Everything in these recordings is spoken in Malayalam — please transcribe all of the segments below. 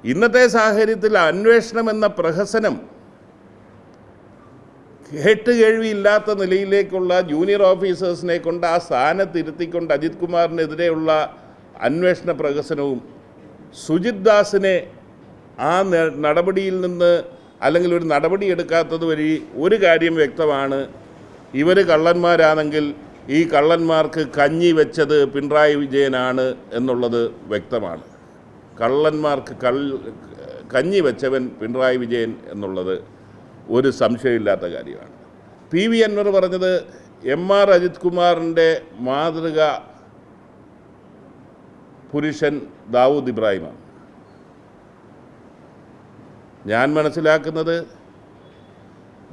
ഇന്നത്തെ സാഹചര്യത്തിൽ അന്വേഷണം എന്ന പ്രഹസനം കേട്ടുകേഴ്വിയില്ലാത്ത നിലയിലേക്കുള്ള ജൂനിയർ ഓഫീസേഴ്സിനെ കൊണ്ട് ആ സ്ഥാനത്തിരുത്തിക്കൊണ്ട് അജിത് കുമാറിനെതിരെയുള്ള അന്വേഷണ പ്രഹസനവും സുജിത് ദാസിനെ ആ നടപടിയിൽ നിന്ന് അല്ലെങ്കിൽ ഒരു നടപടി എടുക്കാത്തത് വഴി ഒരു കാര്യം വ്യക്തമാണ്, ഇവർ കള്ളന്മാരാണെങ്കിൽ ഈ കള്ളന്മാർക്ക് കഞ്ഞി വെച്ചത് പിണറായി വിജയനാണ് എന്നുള്ളത് വ്യക്തമാണ്. കള്ളന്മാർക്ക് കഞ്ഞി വെച്ചവൻ പിണറായി വിജയൻ എന്നുള്ളത് ഒരു സംശയമില്ലാത്ത കാര്യമാണ്. PV അൻവർ പറഞ്ഞത് MR അജിത് കുമാറിൻ്റെ മാതൃക പുരുഷൻ ദാവൂദ് ഇബ്രാഹിമാണ്. ഞാൻ മനസ്സിലാക്കുന്നത്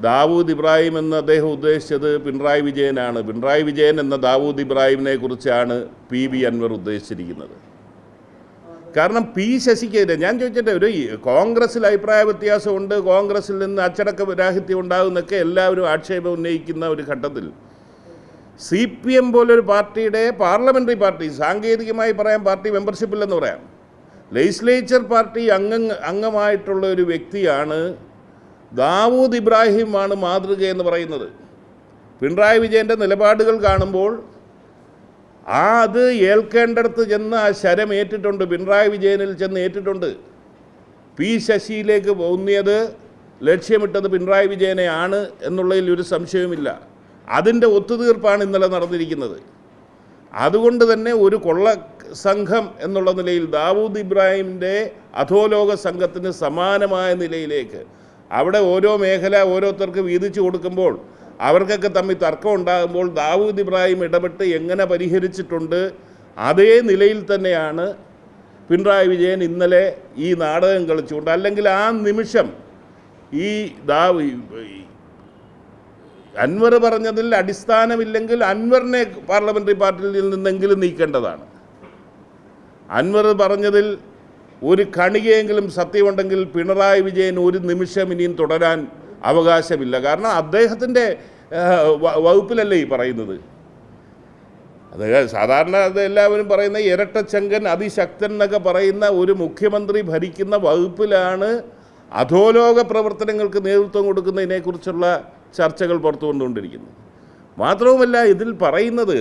ദാവൂദ് ഇബ്രാഹിം എന്ന് അദ്ദേഹം ഉദ്ദേശിച്ചത് പിണറായി വിജയനാണ്. പിണറായി വിജയൻ എന്ന ദാവൂദ് ഇബ്രാഹിമിനെ കുറിച്ചാണ് PV അൻവർ ഉദ്ദേശിച്ചിരിക്കുന്നത്. കാരണം P ശശിക്കെതിരെ ഞാൻ ചോദിച്ചിട്ട്, ഒരു കോൺഗ്രസ്സിൽ അഭിപ്രായ വ്യത്യാസമുണ്ട്, കോൺഗ്രസ്സിൽ നിന്ന് അച്ചടക്ക രാഹിത്യം ഉണ്ടാകുന്നൊക്കെ എല്ലാവരും ആക്ഷേപം ഉന്നയിക്കുന്ന ഒരു ഘട്ടത്തിൽ CPM പോലൊരു പാർട്ടിയുടെ പാർലമെൻ്ററി പാർട്ടി, സാങ്കേതികമായി പറയാൻ പാർട്ടി മെമ്പർഷിപ്പില്ലെന്ന് പറയാം, ലെജിസ്ലേച്ചർ പാർട്ടി അംഗമായിട്ടുള്ള ഒരു വ്യക്തിയാണ് ദാവൂദ് ഇബ്രാഹിമാണ് മാതൃകയെന്ന് പറയുന്നത്. പിണറായി വിജയൻ്റെ നിലപാടുകൾ കാണുമ്പോൾ അത് ഏൽക്കേണ്ടടുത്ത് ചെന്ന് ആ ശരം ഏറ്റിട്ടുണ്ട്, പിണറായി വിജയനിൽ ചെന്ന് ഏറ്റിട്ടുണ്ട്. P ശശിയിലേക്ക് ഊന്നിയത് ലക്ഷ്യമിട്ടത് പിണറായി വിജയനെയാണ് എന്നുള്ളതിൽ ഒരു സംശയവുമില്ല. അതിൻ്റെ ഒത്തുതീർപ്പാണ് ഇന്നലെ നടന്നിരിക്കുന്നത്. അതുകൊണ്ട് തന്നെ ഒരു കൊള്ള സംഘം എന്നുള്ള നിലയിൽ ദാവൂദ് ഇബ്രാഹിമിൻ്റെ അധോലോക സംഘത്തിന് സമാനമായ നിലയിലേക്ക് അവിടെ ഓരോ മേഖല ഓരോരുത്തർക്ക് വീതിച്ചു കൊടുക്കുമ്പോൾ അവർക്കൊക്കെ തമ്മിൽ തർക്കം ഉണ്ടാകുമ്പോൾ ദാവൂദ് ഇബ്രാഹിം ഇടപെട്ട് എങ്ങനെ പരിഹരിച്ചിട്ടുണ്ട്, അതേ നിലയിൽ തന്നെയാണ് പിണറായി വിജയൻ ഇന്നലെ ഈ നാടകം കളിച്ചുകൊണ്ട്, അല്ലെങ്കിൽ ആ നിമിഷം ഈ അൻവർ പറഞ്ഞതിൽ അടിസ്ഥാനമില്ലെങ്കിൽ അൻവറിനെ പാർലമെൻ്ററി പാർട്ടിയിൽ നിന്നെങ്കിലും നീക്കേണ്ടതാണ്. അൻവർ പറഞ്ഞതിൽ ഒരു കണികയെങ്കിലും സത്യമുണ്ടെങ്കിൽ പിണറായി വിജയൻ ഒരു നിമിഷം ഇനിയും തുടരാൻ അവകാശമില്ല. കാരണം അദ്ദേഹത്തിൻ്റെ വകുപ്പിലല്ലേ ഈ പറയുന്നത്. അത് സാധാരണ അത് എല്ലാവരും പറയുന്ന ഇരട്ടച്ചങ്കൻ അതിശക്തൻ എന്നൊക്കെ പറയുന്ന ഒരു മുഖ്യമന്ത്രി ഭരിക്കുന്ന വകുപ്പിലാണ് അധോലോക പ്രവർത്തനങ്ങൾക്ക് നേതൃത്വം കൊടുക്കുന്നതിനെക്കുറിച്ചുള്ള ചർച്ചകൾ പുറത്തു കൊണ്ടുകൊണ്ടിരിക്കുന്നത്. മാത്രവുമല്ല, ഇതിൽ പറയുന്നത്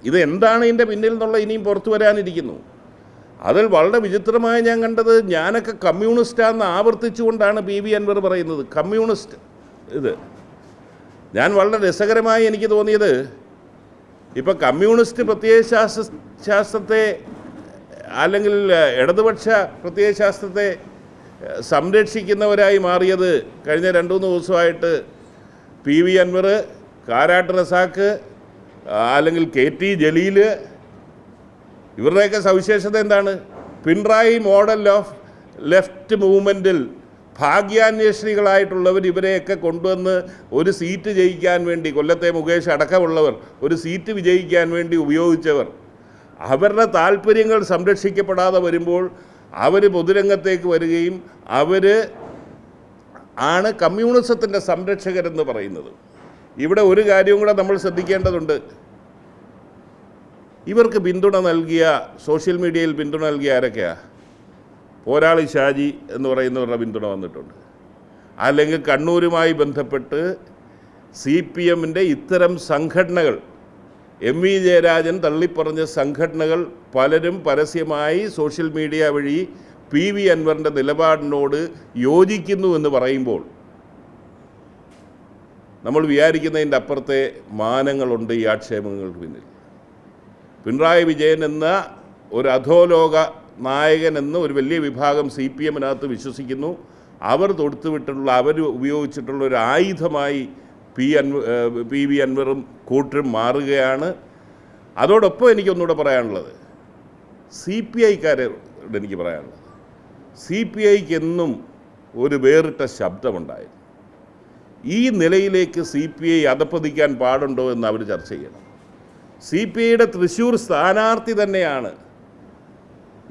ഇത് എന്താണ് ഇതിൻ്റെ പിന്നിൽ എന്നുള്ള ഇനിയും പുറത്തു വരാനിരിക്കുന്നു. അതിൽ വളരെ വിചിത്രമായി ഞാൻ കണ്ടത്, ഞാനൊക്കെ കമ്മ്യൂണിസ്റ്റാന്ന് ആവർത്തിച്ചുകൊണ്ടാണ് PV അൻവർ പറയുന്നത്. കമ്മ്യൂണിസ്റ്റ് ഇത് ഞാൻ വളരെ രസകരമായി എനിക്ക് തോന്നിയത്, ഇപ്പോൾ കമ്മ്യൂണിസ്റ്റ് പ്രത്യയശാസ്ത്രത്തെ അല്ലെങ്കിൽ ഇടതുപക്ഷ പ്രത്യയശാസ്ത്രത്തെ സംരക്ഷിക്കുന്നവരായി മാറിയത് കഴിഞ്ഞ 2-3 ദിവസമായിട്ട് PV അൻവർ, കാരാട്ട് റസാക്ക്, അല്ലെങ്കിൽ KT ജലീൽ, ഇവരുടെയൊക്കെ സവിശേഷത എന്താണ്? പിണറായി മോഡൽ ഓഫ് ലെഫ്റ്റ് മൂവ്മെൻറ്റിൽ ഭാഗ്യാന്വേഷണികളായിട്ടുള്ളവർ ഇവരെയൊക്കെ കൊണ്ടുവന്ന് ഒരു സീറ്റ് ജയിക്കാൻ വേണ്ടി, കൊല്ലത്തെ മുകേഷ് അടക്കമുള്ളവർ ഒരു സീറ്റ് വിജയിക്കാൻ വേണ്ടി ഉപയോഗിച്ചവർ, അവരുടെ താല്പര്യങ്ങൾ സംരക്ഷിക്കപ്പെടാതെ വരുമ്പോൾ അവർ പൊതുരംഗത്തേക്ക് വരികയും അവർ ആണ് കമ്മ്യൂണിസത്തിൻ്റെ സംരക്ഷകരെന്ന് പറയുന്നത്. ഇവിടെ ഒരു കാര്യവും കൂടെ നമ്മൾ ശ്രദ്ധിക്കേണ്ടതുണ്ട്. ഇവർക്ക് പിന്തുണ നൽകിയ, സോഷ്യൽ മീഡിയയിൽ പിന്തുണ നൽകിയ ആരൊക്കെയാണ്? പോരാളി ഷാജി എന്ന് പറയുന്നവരുടെ പിന്തുണ വന്നിട്ടുണ്ട്. അല്ലെങ്കിൽ കണ്ണൂരുമായി ബന്ധപ്പെട്ട് CPMൻ്റെ ഇത്തരം സംഘടനകൾ, MV ജയരാജൻ തള്ളിപ്പറഞ്ഞ സംഘടനകൾ പലരും പരസ്യമായി സോഷ്യൽ മീഡിയ വഴി PV അൻവറിൻ്റെ നിലപാടിനോട് യോജിക്കുന്നു എന്ന് പറയുമ്പോൾ നമ്മൾ വിചാരിക്കുന്നതിൻ്റെ അപ്പുറത്തെ മാനങ്ങളുണ്ട് ഈ ആക്ഷേപങ്ങൾക്ക് പിന്നിൽ. പിണറായി വിജയൻ എന്ന ഒരു അധോലോക നായകൻ എന്ന് ഒരു വലിയ വിഭാഗം CPMനകത്ത് വിശ്വസിക്കുന്നു. അവർ തൊടുത്തുവിട്ടുള്ള, അവർ ഉപയോഗിച്ചിട്ടുള്ള ഒരു ആയുധമായി PV അൻവറും കൂട്ടരും മാറുകയാണ്. അതോടൊപ്പം എനിക്കൊന്നുകൂടെ പറയാനുള്ളത്, CPIക്കാരോട് എനിക്ക് പറയാനുള്ളത്, CPIക്ക് എന്നും ഒരു വേറിട്ട ശബ്ദമുണ്ടായി. ഈ നിലയിലേക്ക് CPI അധപ്പതിക്കാൻ പാടുണ്ടോ എന്ന് അവർ ചർച്ച ചെയ്യണം. CPIയുടെ തൃശ്ശൂർ സ്ഥാനാർത്ഥി തന്നെയാണ്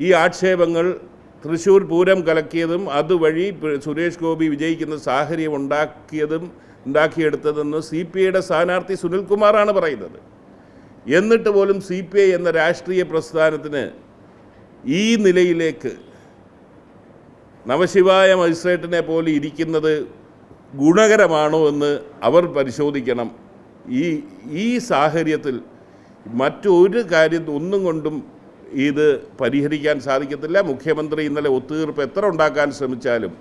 ഈ ആക്ഷേപങ്ങൾ, തൃശ്ശൂർ പൂരം കലക്കിയതും അതുവഴി സുരേഷ് ഗോപി വിജയിക്കുന്ന സാഹചര്യം ഉണ്ടാക്കിയെടുത്തതെന്ന് CPIയുടെ സ്ഥാനാർത്ഥി സുനിൽകുമാറാണ് പറയുന്നത്. എന്നിട്ട് പോലും CPI എന്ന രാഷ്ട്രീയ പ്രസ്ഥാനത്തിന് ഈ നിലയിലേക്ക് നവശിവായ മജിസ്ട്രേറ്റിനെ പോലെ ഇരിക്കുന്നത് ഗുണകരമാണോ എന്ന് അവർ പരിശോധിക്കണം. ഈ സാഹചര്യത്തിൽ മറ്റൊരു കാര്യം ഒന്നും കൊണ്ടും ഇത് പരിഹരിക്കാൻ സാധിക്കത്തില്ല. മുഖ്യമന്ത്രി ഇന്നലെ ഒത്തുതീർപ്പ് എത്ര ഉണ്ടാക്കാൻ ശ്രമിച്ചാലും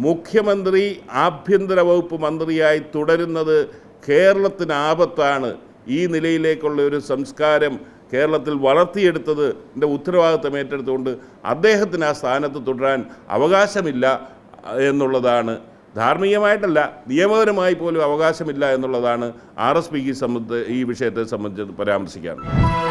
മുഖ്യമന്ത്രി ആഭ്യന്തര വകുപ്പ് മന്ത്രിയായി തുടരുന്നത് കേരളത്തിന് ആപത്താണ്. ഈ നിലയിലേക്കുള്ള ഒരു സംസ്കാരം കേരളത്തിൽ വളർത്തിയെടുത്തതിൻ്റെ ഉത്തരവാദിത്തം ഏറ്റെടുത്തുകൊണ്ട് അദ്ദേഹത്തിന് ആ സ്ഥാനത്ത് തുടരാൻ അവകാശമില്ല എന്നുള്ളതാണ്. ധാർമ്മികമായിട്ടല്ല, നിയമപരമായി പോലും അവകാശമില്ല എന്നുള്ളതാണ് RSPക്ക് ഈ വിഷയത്തെ സംബന്ധിച്ച് പരാമർശിക്കാറുള്ളത്.